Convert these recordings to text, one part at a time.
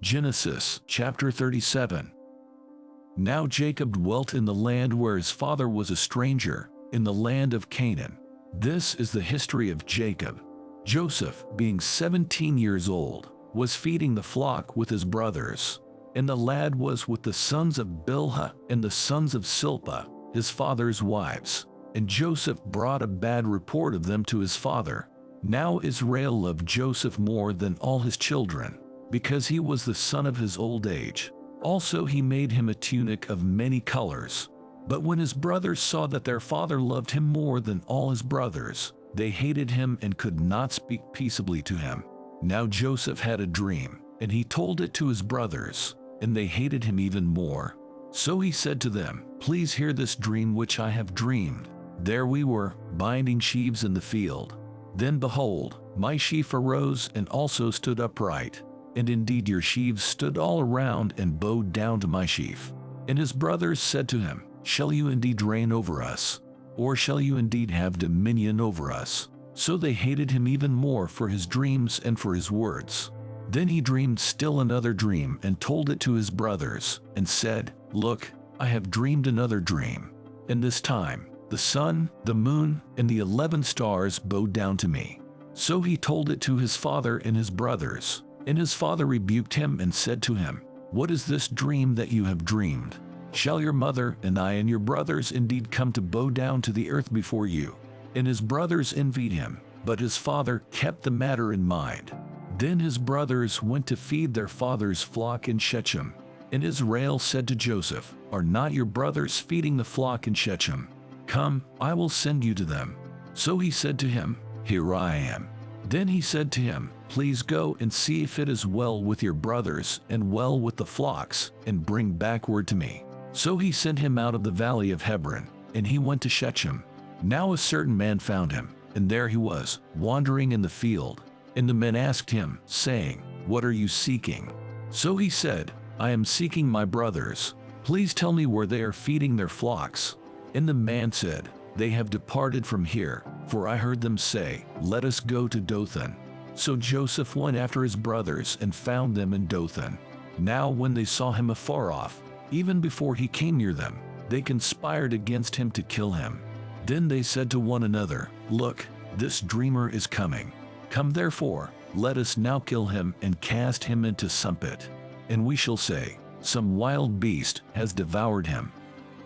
Genesis chapter 37. Now Jacob dwelt in the land where his father was a stranger, in the land of Canaan. This is the history of Jacob. Joseph, being 17 years old, was feeding the flock with his brothers. And the lad was with the sons of Bilhah and the sons of Zilpah, his father's wives. And Joseph brought a bad report of them to his father. Now Israel loved Joseph more than all his children, because he was the son of his old age. Also he made him a tunic of many colors. But when his brothers saw that their father loved him more than all his brothers, they hated him and could not speak peaceably to him. Now Joseph had a dream, and he told it to his brothers, and they hated him even more. So he said to them, "Please hear this dream which I have dreamed. There we were, binding sheaves in the field. Then behold, my sheaf arose and also stood upright. And indeed your sheaves stood all around and bowed down to my sheaf." And his brothers said to him, "Shall you indeed reign over us? Or shall you indeed have dominion over us?" So they hated him even more for his dreams and for his words. Then he dreamed still another dream and told it to his brothers, and said, "Look, I have dreamed another dream. And this time, the sun, the moon, and the 11 stars bowed down to me." So he told it to his father and his brothers. And his father rebuked him and said to him, "What is this dream that you have dreamed? Shall your mother and I and your brothers indeed come to bow down to the earth before you?" And his brothers envied him, but his father kept the matter in mind. Then his brothers went to feed their father's flock in Shechem. And Israel said to Joseph, "Are not your brothers feeding the flock in Shechem? Come, I will send you to them." So he said to him, "Here I am." Then he said to him, "Please go and see if it is well with your brothers and well with the flocks, and bring back word to me." So he sent him out of the valley of Hebron, and he went to Shechem. Now a certain man found him, and there he was, wandering in the field. And the men asked him, saying, "What are you seeking?" So he said, "I am seeking my brothers. Please tell me where they are feeding their flocks." And the man said, "They have departed from here, for I heard them say, 'Let us go to Dothan.'" So Joseph went after his brothers and found them in Dothan. Now when they saw him afar off, even before he came near them, they conspired against him to kill him. Then they said to one another, "Look, this dreamer is coming. Come therefore, let us now kill him and cast him into some pit. And we shall say, 'Some wild beast has devoured him.'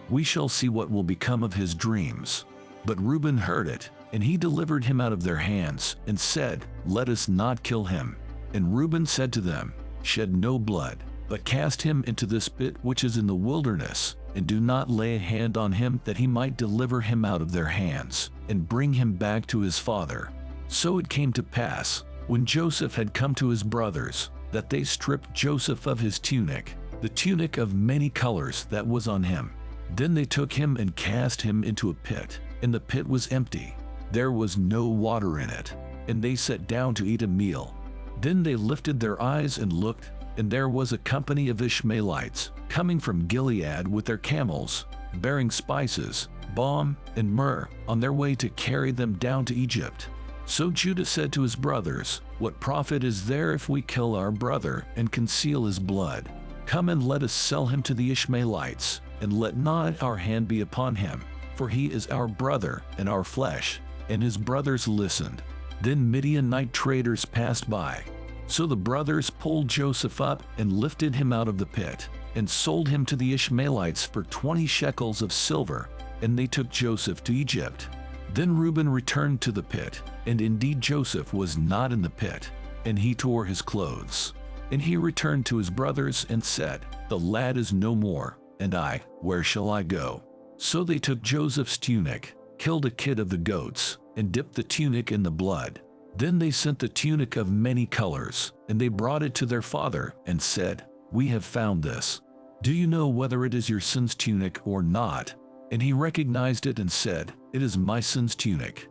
We shall see what will become of his dreams." But Reuben heard it, and he delivered him out of their hands, and said, "Let us not kill him." And Reuben said to them, "Shed no blood, but cast him into this pit which is in the wilderness, and do not lay a hand on him, that he might deliver him out of their hands, and bring him back to his father." So it came to pass, when Joseph had come to his brothers, that they stripped Joseph of his tunic, the tunic of many colors that was on him. Then they took him and cast him into a pit, and the pit was empty. There was no water in it, and they sat down to eat a meal. Then they lifted their eyes and looked, and there was a company of Ishmaelites coming from Gilead with their camels, bearing spices, balm, and myrrh, on their way to carry them down to Egypt. So Judah said to his brothers, "What profit is there if we kill our brother and conceal his blood? Come and let us sell him to the Ishmaelites, and let not our hand be upon him, for he is our brother and our flesh." And his brothers listened. Then Midianite traders passed by. So the brothers pulled Joseph up and lifted him out of the pit, and sold him to the Ishmaelites for 20 shekels of silver, and they took Joseph to Egypt. Then Reuben returned to the pit, and indeed Joseph was not in the pit, and he tore his clothes. And he returned to his brothers and said, "The lad is no more, and I, where shall I go?" So they took Joseph's tunic, killed a kid of the goats, and dipped the tunic in the blood. Then they sent the tunic of many colors, and they brought it to their father, and said, "We have found this. Do you know whether it is your son's tunic or not?" And he recognized it and said, "It is my son's tunic.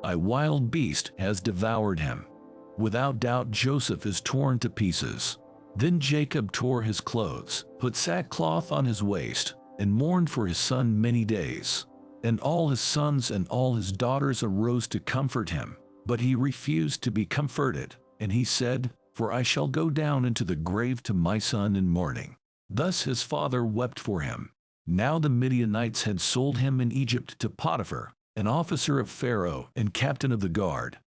A wild beast has devoured him. Without doubt Joseph is torn to pieces." Then Jacob tore his clothes, put sackcloth on his waist, and mourned for his son many days. And all his sons and all his daughters arose to comfort him, but he refused to be comforted. And he said, for I shall go down into the grave to my son in mourning." Thus his father wept for him. Now the Midianites had sold him in Egypt to Potiphar, an officer of Pharaoh and captain of the guard.